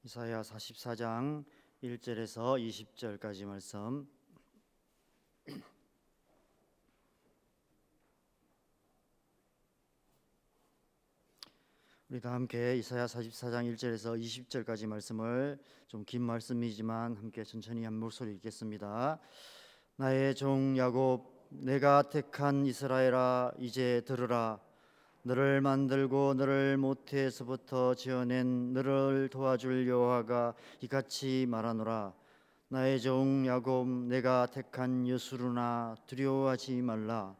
이사야 44장 1절에서 20절까지 말씀. 우리 다 함께 이사야 44장 1절에서 20절까지 말씀을, 좀 긴 말씀이지만 함께 천천히 한 목소리 읽겠습니다. 나의 종 야곱, 내가 택한 이스라엘아, 이제 들으라. 너를 만들고 너를 모태에서부터 지어낸 너를 도와줄 여호와가 이같이 말하노라. 나의 종 야곱, 내가 택한 여수르나, 두려워하지 말라.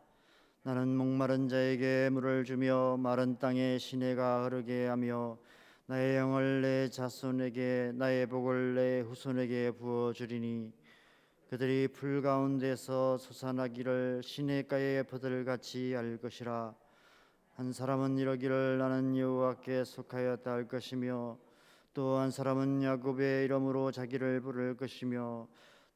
나는 목마른 자에게 물을 주며 마른 땅에 시내가 흐르게 하며 나의 영을 내 자손에게, 나의 복을 내 후손에게 부어주리니 그들이 풀 가운데서 솟아나기를 시냇가의 버들같이 할 것이라. 한 사람은 이러기를 나는 여호와께 속하였다 할 것이며, 또 한 사람은 야곱의 이름으로 자기를 부를 것이며,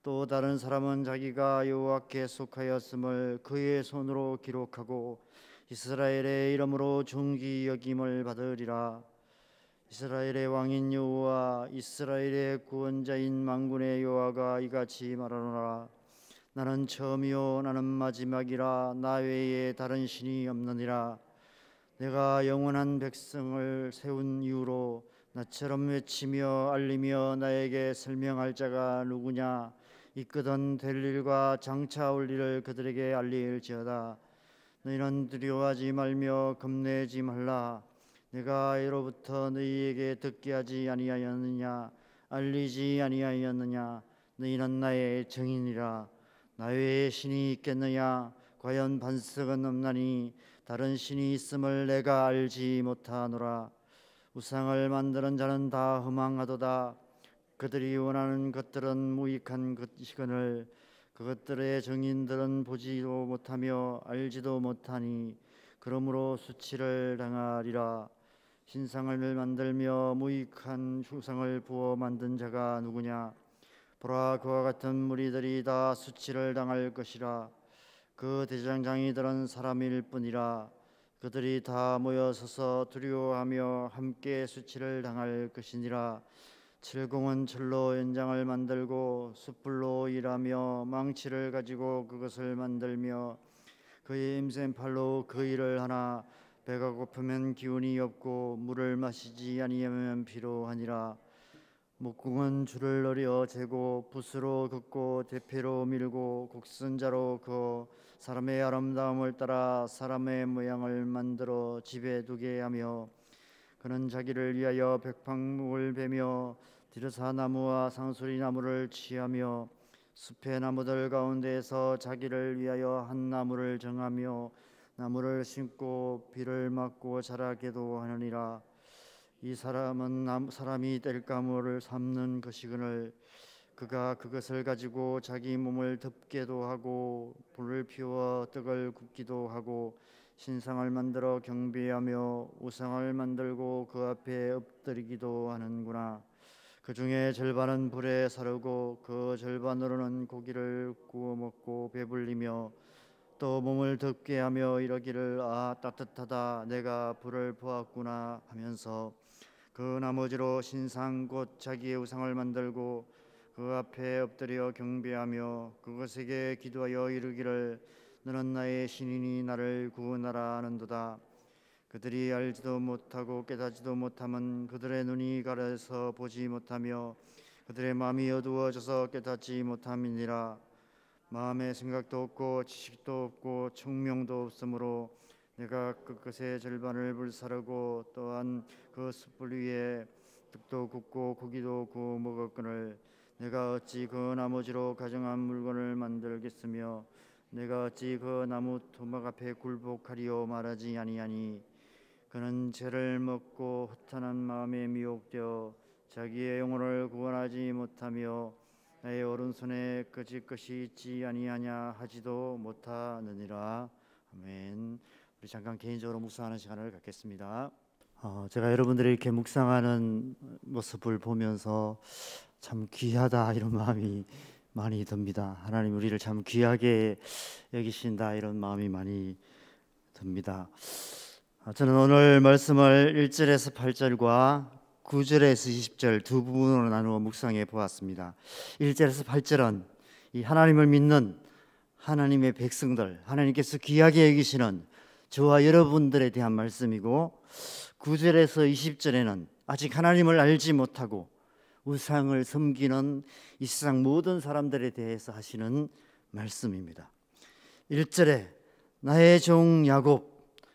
또 다른 사람은 자기가 여호와께 속하였음을 그의 손으로 기록하고 이스라엘의 이름으로 존귀 여김을 받으리라. 이스라엘의 왕인 여호와, 이스라엘의 구원자인 만군의 여호와가 이같이 말하노라. 나는 처음이요 나는 마지막이라. 나 외에 다른 신이 없느니라. 내가 영원한 백성을 세운 이후로 나처럼 외치며 알리며 나에게 설명할 자가 누구냐. 이끄던 될 일과 장차 올 일을 그들에게 알릴지어다. 너희는 두려워하지 말며 겁내지 말라. 내가 예로부터 너희에게 듣게 하지 아니하였느냐, 알리지 아니하였느냐. 너희는 나의 증인이라. 나 외에 신이 있겠느냐. 과연 반석은 없나니 다른 신이 있음을 내가 알지 못하노라. 우상을 만드는 자는 다 허망하도다. 그들이 원하는 것들은 무익한 것이거늘 그것들의 증인들은 보지도 못하며 알지도 못하니 그러므로 수치를 당하리라. 신상을 만들며 무익한 우상을 부어 만든 자가 누구냐. 보라, 그와 같은 무리들이 다 수치를 당할 것이라. 그 대장장이들은 사람일 뿐이라. 그들이 다 모여서서 두려워하며 함께 수치를 당할 것이니라. 칠공은 철로 연장을 만들고 숯불로 일하며 망치를 가지고 그것을 만들며 그의 힘센 팔로 그 일을 하나. 배가 고프면 기운이 없고 물을 마시지 아니하면 피로하니라. 목궁은 줄을 노려 재고 붓으로 긋고 대패로 밀고 곡선자로 그어 사람의 아름다움을 따라 사람의 모양을 만들어 집에 두게 하며, 그는 자기를 위하여 백향목을 베며 디르사 나무와 상수리 나무를 취하며 숲의 나무들 가운데에서 자기를 위하여 한 나무를 정하며 나무를 심고 비를 맞고 자라게도 하느니라. 이 사람은 사람이 땔감을 삶는 것이거늘 그가 그것을 가지고 자기 몸을 덮게도 하고 불을 피워 떡을 굽기도 하고 신상을 만들어 경배하며 우상을 만들고 그 앞에 엎드리기도 하는구나. 그 중에 절반은 불에 사르고 그 절반으로는 고기를 구워 먹고 배불리며 또 몸을 덥게 하며 이러기를 아 따뜻하다, 내가 불을 보았구나 하면서 그 나머지로 신상 곧 자기의 우상을 만들고 그 앞에 엎드려 경배하며 그것에게 기도하여 이르기를 너는 나의 신이니 나를 구원하라 하는도다. 그들이 알지도 못하고 깨닫지도 못함은 그들의 눈이 가려서 보지 못하며 그들의 마음이 어두워져서 깨닫지 못함이니라. 마음의 생각도 없고 지식도 없고 청명도 없으므로 내가 그것의 절반을 불사르고 또한 그 숯불 위에 떡도 굽고 고기도 구워 먹었거늘 내가 어찌 그 나머지로 가정한 물건을 만들겠으며 내가 어찌 그 나무 토막 앞에 굴복하리요 말하지 아니하니. 그는 죄를 먹고 허탄한 마음에 미혹되어 자기의 영혼을 구원하지 못하며 나의 오른손에 거짓 것이 있지 아니하냐 하지도 못하느니라. 아멘. 우리 잠깐 개인적으로 묵상하는 시간을 갖겠습니다. 제가 여러분들이 이렇게 묵상하는 모습을 보면서 참 귀하다 이런 마음이 많이 듭니다. 하나님 우리를 참 귀하게 여기신다 이런 마음이 많이 듭니다. 저는 오늘 말씀을 1절에서 8절과 9절에서 20절 두 부분으로 나누어 묵상해 보았습니다. 1절에서 8절은 이 하나님을 믿는 하나님의 백성들, 하나님께서 귀하게 여기시는 저와 여러분들에 대한 말씀이고, 9절에서 20절에는 아직 하나님을 알지 못하고 우상을 섬기는 이 세상 모든 사람들에 대해서 하시는 말씀입니다. 1절에 나의 종 야곱,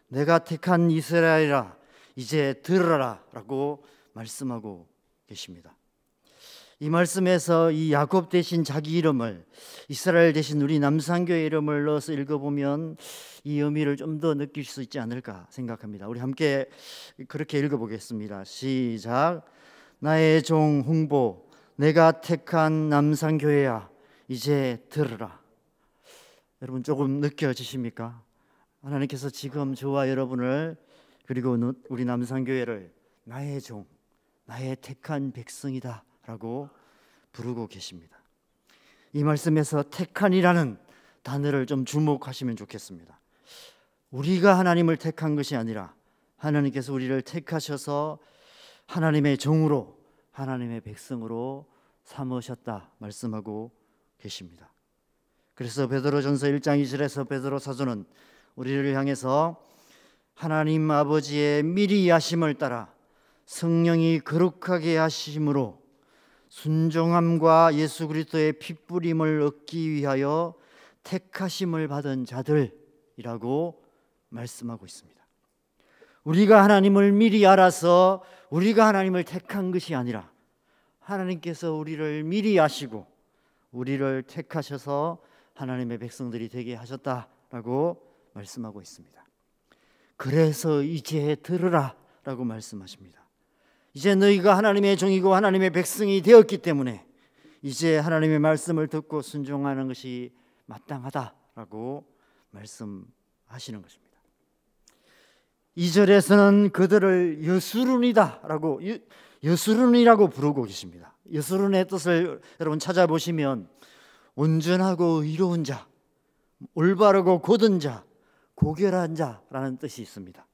내가 택한 이스라엘아 이제 들으라 라고 말씀하고 계십니다. 이 말씀에서 이 야곱 대신 자기 이름을, 이스라엘 대신 우리 남산교회 이름을 넣어서 읽어보면 이 의미를 좀 더 느낄 수 있지 않을까 생각합니다. 우리 함께 그렇게 읽어보겠습니다. 시작. 나의 종 홍보, 내가 택한 남산교회야 이제 들으라. 여러분 조금 느껴지십니까? 하나님께서 지금 저와 여러분을, 그리고 우리 남산교회를 나의 종, 나의 택한 백성이다 라고 부르고 계십니다. 이 말씀에서 택한이라는 단어를 좀 주목하시면 좋겠습니다. 우리가 하나님을 택한 것이 아니라 하나님께서 우리를 택하셔서 하나님의 종으로, 하나님의 백성으로 삼으셨다 말씀하고 계십니다. 그래서 베드로전서 1장 2절에서 베드로 사도는 우리를 향해서 하나님 아버지의 미리 하심을 따라 성령이 거룩하게 하심으로 순종함과 예수 그리스도의 핏부림을 얻기 위하여 택하심을 받은 자들이라고 말씀하고 있습니다. 우리가 하나님을 미리 알아서 우리가 하나님을 택한 것이 아니라 하나님께서 우리를 미리 아시고 우리를 택하셔서 하나님의 백성들이 되게 하셨다라고 말씀하고 있습니다. 그래서 이제 들으라 라고 말씀하십니다. 이제 너희가 하나님의 종이고 하나님의 백성이 되었기 때문에 이제 하나님의 말씀을 듣고 순종하는 것이 마땅하다라고 말씀하시는 것입니다. 2절에서는 그들을 여수룬이다라고, 여수룬이라고 부르고 계십니다. 여수룬의 뜻을 여러분 찾아보시면 온전하고 의로운 자, 올바르고 곧은 자, 고결한 자라는 뜻이 있습니다.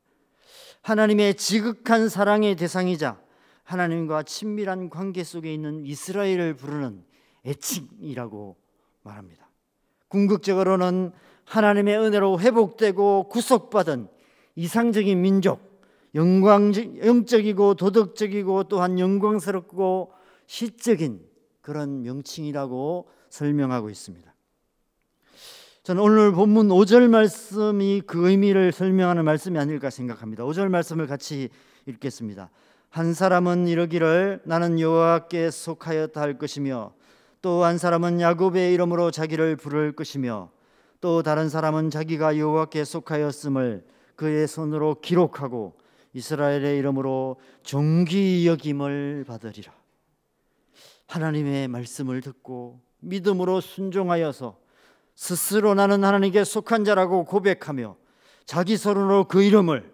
하나님의 지극한 사랑의 대상이자 하나님과 친밀한 관계 속에 있는 이스라엘을 부르는 애칭이라고 말합니다. 궁극적으로는 하나님의 은혜로 회복되고 구속받은 이상적인 민족, 영적이고 도덕적이고 또한 영광스럽고 시적인 그런 명칭이라고 설명하고 있습니다. 저는 오늘 본문 5절 말씀이 그 의미를 설명하는 말씀이 아닐까 생각합니다. 5절 말씀을 같이 읽겠습니다. 한 사람은 이르기를 나는 여호와께 속하였다 할 것이며, 또 한 사람은 야곱의 이름으로 자기를 부를 것이며, 또 다른 사람은 자기가 여호와께 속하였음을 그의 손으로 기록하고 이스라엘의 이름으로 존귀 여김을 받으리라. 하나님의 말씀을 듣고 믿음으로 순종하여서 스스로 나는 하나님께 속한 자라고 고백하며 자기 손으로 그 이름을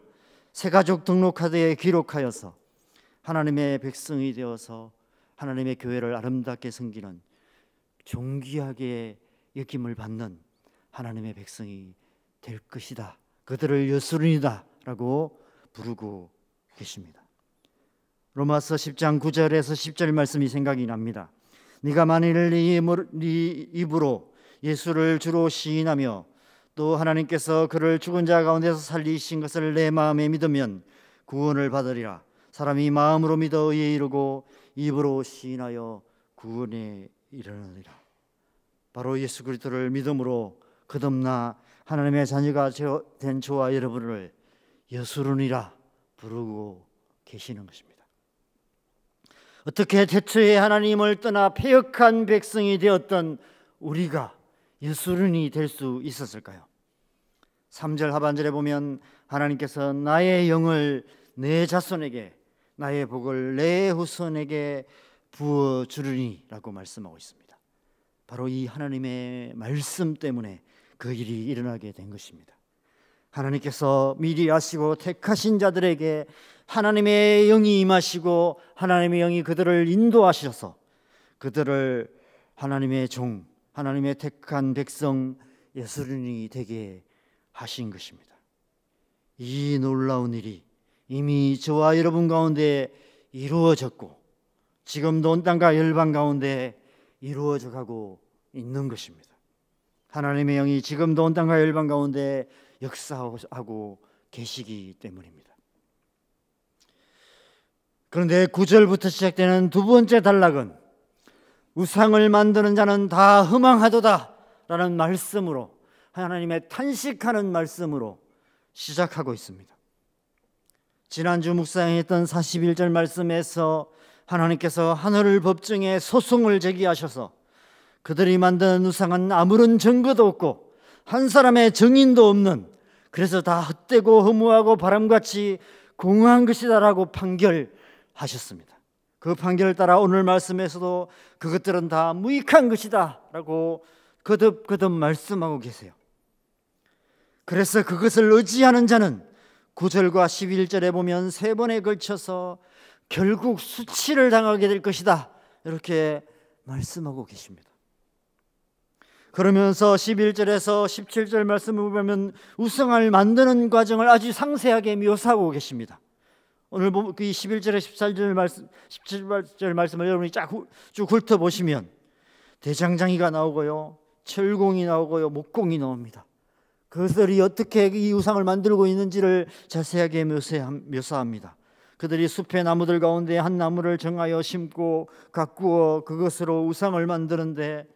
새가족 등록카드에 기록하여서 하나님의 백성이 되어서 하나님의 교회를 아름답게 섬기는 존귀하게 여김을 받는 하나님의 백성이 될 것이다. 그들을 여수룬이다 라고 부르고 계십니다. 로마서 10장 9절에서 10절 말씀이 생각이 납니다. 네가 만일 네 입으로 예수를 주로 시인하며 또 하나님께서 그를 죽은 자 가운데서 살리신 것을 내 마음에 믿으면 구원을 받으리라. 사람이 마음으로 믿어 의에 이르고 입으로 시인하여 구원에 이르느니라. 바로 예수 그리스도를 믿음으로 거듭나 하나님의 자녀가 된 저와 여러분을 여수룬이라 부르고 계시는 것입니다. 어떻게 태초에 하나님을 떠나 패역한 백성이 되었던 우리가 여수룬이 될 수 있었을까요? 3절 하반절에 보면 하나님께서 나의 영을 내 자손에게, 나의 복을 내 후손에게 부어주리니 라고 말씀하고 있습니다. 바로 이 하나님의 말씀 때문에 그 일이 일어나게 된 것입니다. 하나님께서 미리 아시고 택하신 자들에게 하나님의 영이 임하시고 하나님의 영이 그들을 인도하셔서 그들을 하나님의 종, 하나님의 택한 백성 여수룬이 되게 하신 것입니다. 이 놀라운 일이 이미 저와 여러분 가운데 이루어졌고 지금도 온 땅과 열방 가운데 이루어져 가고 있는 것입니다. 하나님의 영이 지금도 온 땅과 열방 가운데 역사하고 계시기 때문입니다. 그런데 9절부터 시작되는 두 번째 단락은 우상을 만드는 자는 다 허망하도다 라는 말씀으로, 하나님의 탄식하는 말씀으로 시작하고 있습니다. 지난주 묵상했던 41절 말씀에서 하나님께서 하늘 법정에 소송을 제기하셔서 그들이 만든 우상은 아무런 증거도 없고 한 사람의 증인도 없는, 그래서 다 헛되고 허무하고 바람같이 공허한 것이다라고 판결하셨습니다. 그 판결을 따라 오늘 말씀에서도 그것들은 다 무익한 것이다 라고 거듭거듭 말씀하고 계세요. 그래서 그것을 의지하는 자는 9절과 11절에 보면 세 번에 걸쳐서 결국 수치를 당하게 될 것이다 이렇게 말씀하고 계십니다. 그러면서 11절에서 17절 말씀을 보면 우상을 만드는 과정을 아주 상세하게 묘사하고 계십니다. 오늘 그 11절에 17절 말씀을 여러분이 쭉 훑어보시면 대장장이가 나오고요, 철공이 나오고요, 목공이 나옵니다. 그들이 어떻게 이 우상을 만들고 있는지를 자세하게 묘사합니다. 그들이 숲의 나무들 가운데 한 나무를 정하여 심고 가꾸어 그것으로 우상을 만드는데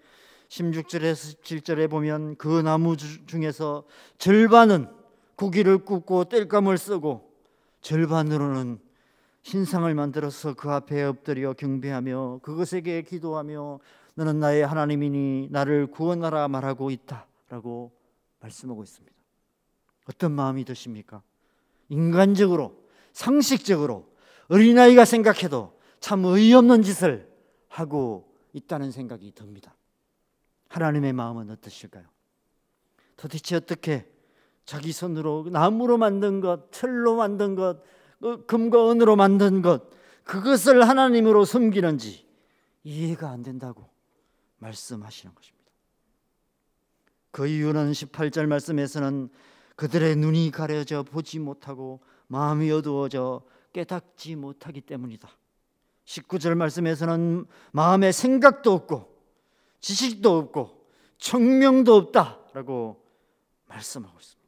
16절에서 17절에 보면 그 나무 중에서 절반은 고기를 굽고 땔감을 쓰고 절반으로는 신상을 만들어서 그 앞에 엎드려 경배하며 그것에게 기도하며 너는 나의 하나님이니 나를 구원하라 말하고 있다라고 말씀하고 있습니다. 어떤 마음이 드십니까? 인간적으로, 상식적으로 어린아이가 생각해도 참 어이없는 짓을 하고 있다는 생각이 듭니다. 하나님의 마음은 어떠실까요? 도대체 어떻게 자기 손으로 나무로 만든 것, 철로 만든 것, 금과 은으로 만든 것, 그것을 하나님으로 섬기는지 이해가 안 된다고 말씀하시는 것입니다. 그 이유는 18절 말씀에서는 그들의 눈이 가려져 보지 못하고 마음이 어두워져 깨닫지 못하기 때문이다. 19절 말씀에서는 마음에 생각도 없고 지식도 없고 청명도 없다라고 말씀하고 있습니다.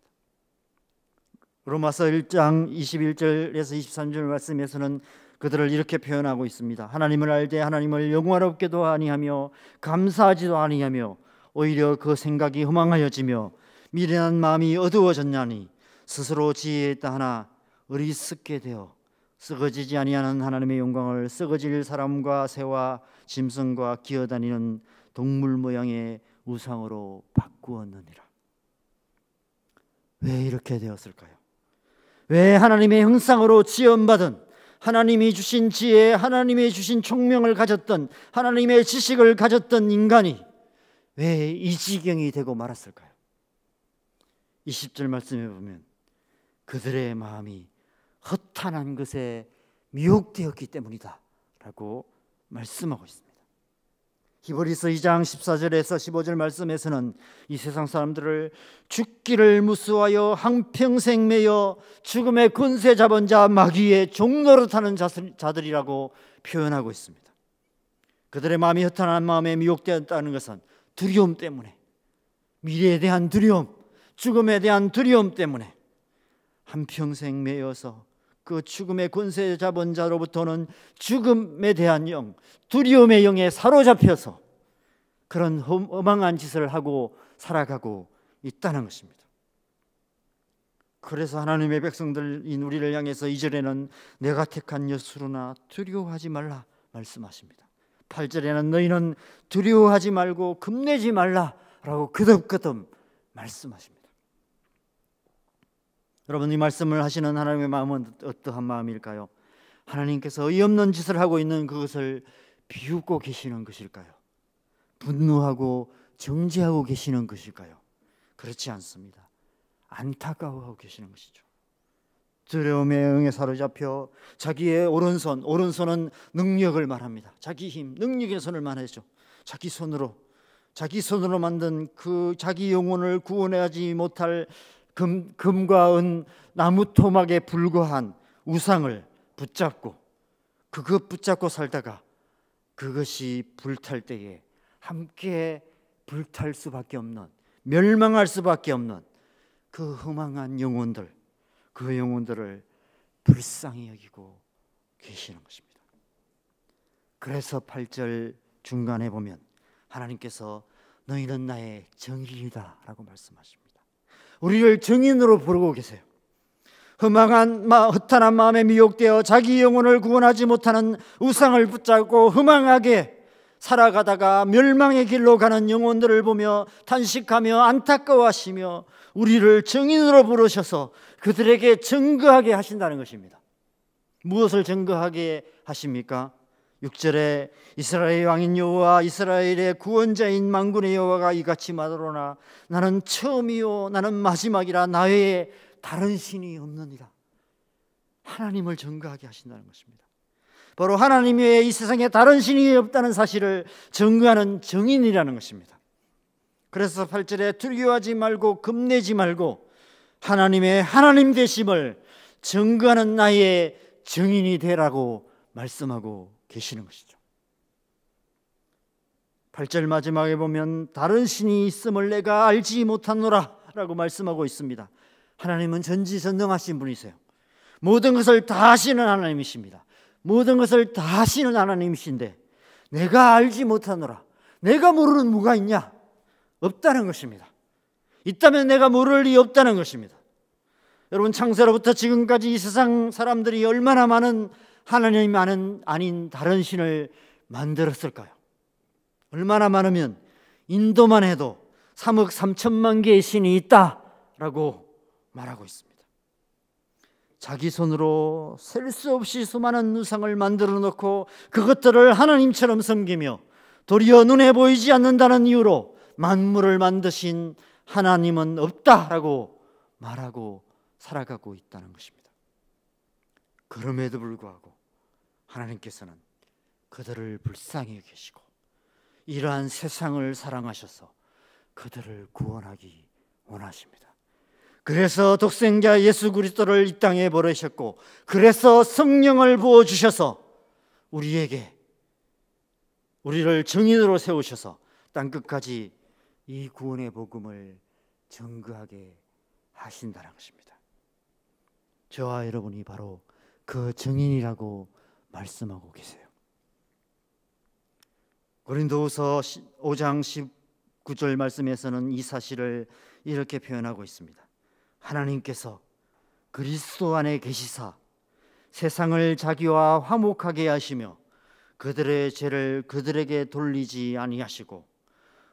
로마서 1장 21절에서 23절 말씀에서는 그들을 이렇게 표현하고 있습니다. 하나님을 알되 하나님을 영화롭게도 아니하며 감사하지도 아니하며 오히려 그 생각이 허망하여지며 미련한 마음이 어두워졌냐니 스스로 지혜있다 하나 어리석게 되어 썩어지지 아니하는 하나님의 영광을 썩어질 사람과 새와 짐승과 기어다니는 동물 모양의 우상으로 바꾸었느니라. 왜 이렇게 되었을까요? 왜 하나님의 형상으로 지음받은, 하나님이 주신 지혜, 하나님이 주신 총명을 가졌던, 하나님의 지식을 가졌던 인간이 왜 이 지경이 되고 말았을까요? 20절 말씀에 보면 그들의 마음이 허탄한 것에 미혹되었기 때문이다 라고 말씀하고 있습니다. 히브리서 2장 14절에서 15절 말씀에서는 이 세상 사람들을 죽기를 무수하여 한평생 매여 죽음의 권세 잡은 자 마귀의 종노릇하는 자들이라고 표현하고 있습니다. 그들의 마음이 허탄한 마음에 미혹되었다는 것은 두려움 때문에, 미래에 대한 두려움, 죽음에 대한 두려움 때문에 한평생 매여서 그 죽음의 권세 잡은 자로부터는 죽음에 대한 영, 두려움의 영에 사로잡혀서 그런 허망한 짓을 하고 살아가고 있다는 것입니다. 그래서 하나님의 백성들인 우리를 향해서 2절에는 내가 택한 여수로나 두려워하지 말라 말씀하십니다. 8절에는 너희는 두려워하지 말고 겁내지 말라라고 거듭거듭 말씀하십니다. 여러분, 이 말씀을 하시는 하나님의 마음은 어떠한 마음일까요? 하나님께서 어이없는 짓을 하고 있는 그것을 비웃고 계시는 것일까요? 분노하고 정죄하고 계시는 것일까요? 그렇지 않습니다. 안타까워하고 계시는 것이죠. 두려움의 영에 사로잡혀 자기의 오른손은 능력을 말합니다. 자기 힘, 능력의 손을 말하죠. 자기 손으로 만든 그 자기 영혼을 구원하지 못할 금과 은, 나무 토막에 불과한 우상을 붙잡고 그것 붙잡고 살다가 그것이 불탈 때에 함께 불탈 수밖에 없는, 멸망할 수밖에 없는 그 허망한 영혼들, 그 영혼들을 불쌍히 여기고 계시는 것입니다. 그래서 8절 중간에 보면 하나님께서 너희는 나의 정인이다 라고 말씀하십니다. 우리를 정인으로 부르고 계세요. 허탄한 마음에 미혹되어 자기 영혼을 구원하지 못하는 우상을 붙잡고 허망하게 살아가다가 멸망의 길로 가는 영혼들을 보며 탄식하며 안타까워하시며 우리를 정인으로 부르셔서 그들에게 증거하게 하신다는 것입니다. 무엇을 증거하게 하십니까? 6절에 이스라엘의 왕인 여호와 이스라엘의 구원자인 만군의 여호와가 이같이 말하노라 나는 처음이요 나는 마지막이라 나 외에 다른 신이 없느니라. 하나님을 증거하게 하신다는 것입니다. 바로 하나님 외에 이 세상에 다른 신이 없다는 사실을 증거하는 정인이라는 것입니다. 그래서 8절에 두려워하지 말고 겁내지 말고 하나님의 하나님 되심을 증거하는 나의 정인이 되라고 말씀하고 계시는 것이죠. 8절 마지막에 보면 다른 신이 있음을 내가 알지 못하노라 라고 말씀하고 있습니다. 하나님은 전지전능하신 분이세요. 모든 것을 다 아시는 하나님이십니다. 모든 것을 다 아시는 하나님이신데 내가 알지 못하노라, 내가 모르는 뭐가 있냐? 없다는 것입니다. 있다면 내가 모를 리 없다는 것입니다. 여러분, 창세로부터 지금까지 이 세상 사람들이 얼마나 많은 하나님 아닌 다른 신을 만들었을까요? 얼마나 많으면 인도만 해도 3억 3천만 개의 신이 있다라고 말하고 있습니다. 자기 손으로 셀 수 없이 수많은 우상을 만들어 놓고 그것들을 하나님처럼 섬기며 도리어 눈에 보이지 않는다는 이유로 만물을 만드신 하나님은 없다라고 말하고 살아가고 있다는 것입니다. 그럼에도 불구하고 하나님께서는 그들을 불쌍히 여기시고 이러한 세상을 사랑하셔서 그들을 구원하기 원하십니다. 그래서 독생자 예수 그리스도를 이 땅에 보내셨고 그래서 성령을 부어주셔서 우리를 정인으로 세우셔서 땅끝까지 이 구원의 복음을 증거하게 하신다는 것입니다. 저와 여러분이 바로 그 정인이라고 말씀하고 계세요. 고린도후서 5장 19절 말씀에서는 이 사실을 이렇게 표현하고 있습니다. 하나님께서 그리스도 안에 계시사 세상을 자기와 화목하게 하시며 그들의 죄를 그들에게 돌리지 아니하시고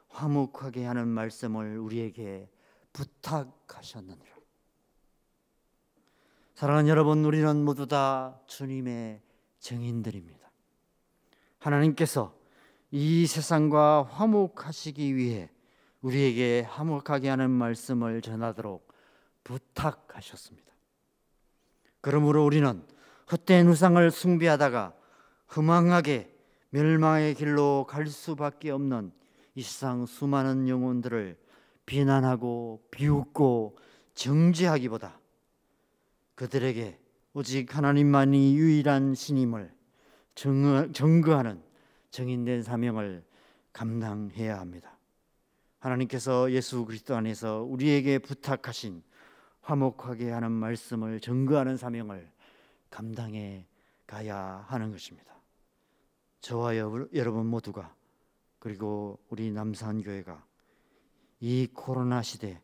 화목하게 하는 말씀을 우리에게 부탁하셨느니라. 사랑하는 여러분, 우리는 모두 다 주님의 증인들입니다. 하나님께서 이 세상과 화목하시기 위해 우리에게 화목하게 하는 말씀을 전하도록 부탁하셨습니다. 그러므로 우리는 헛된 우상을 숭배하다가 허망하게 멸망의 길로 갈 수밖에 없는 이 세상 수많은 영혼들을 비난하고 비웃고 정죄하기보다 그들에게 오직 하나님만이 유일한 신임을 증거하는 정인된 사명을 감당해야 합니다. 하나님께서 예수 그리스도 안에서 우리에게 부탁하신 화목하게 하는 말씀을 증거하는 사명을 감당해 가야 하는 것입니다. 저와 여러분 모두가, 그리고 우리 남산교회가 이 코로나 시대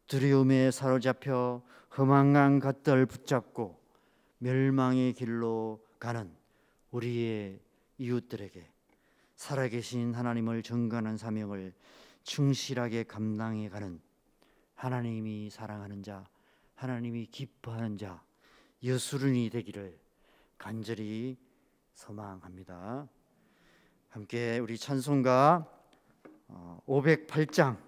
두려움에 사로잡혀 허망한 것들 붙잡고 멸망의 길로 가는 우리의 이웃들에게 살아계신 하나님을 증거하는 사명을 충실하게 감당해 가는 하나님이 사랑하는 자, 하나님이 기뻐하는 자, 여수run이 되기를 간절히 소망합니다. 함께 우리 찬송가 508장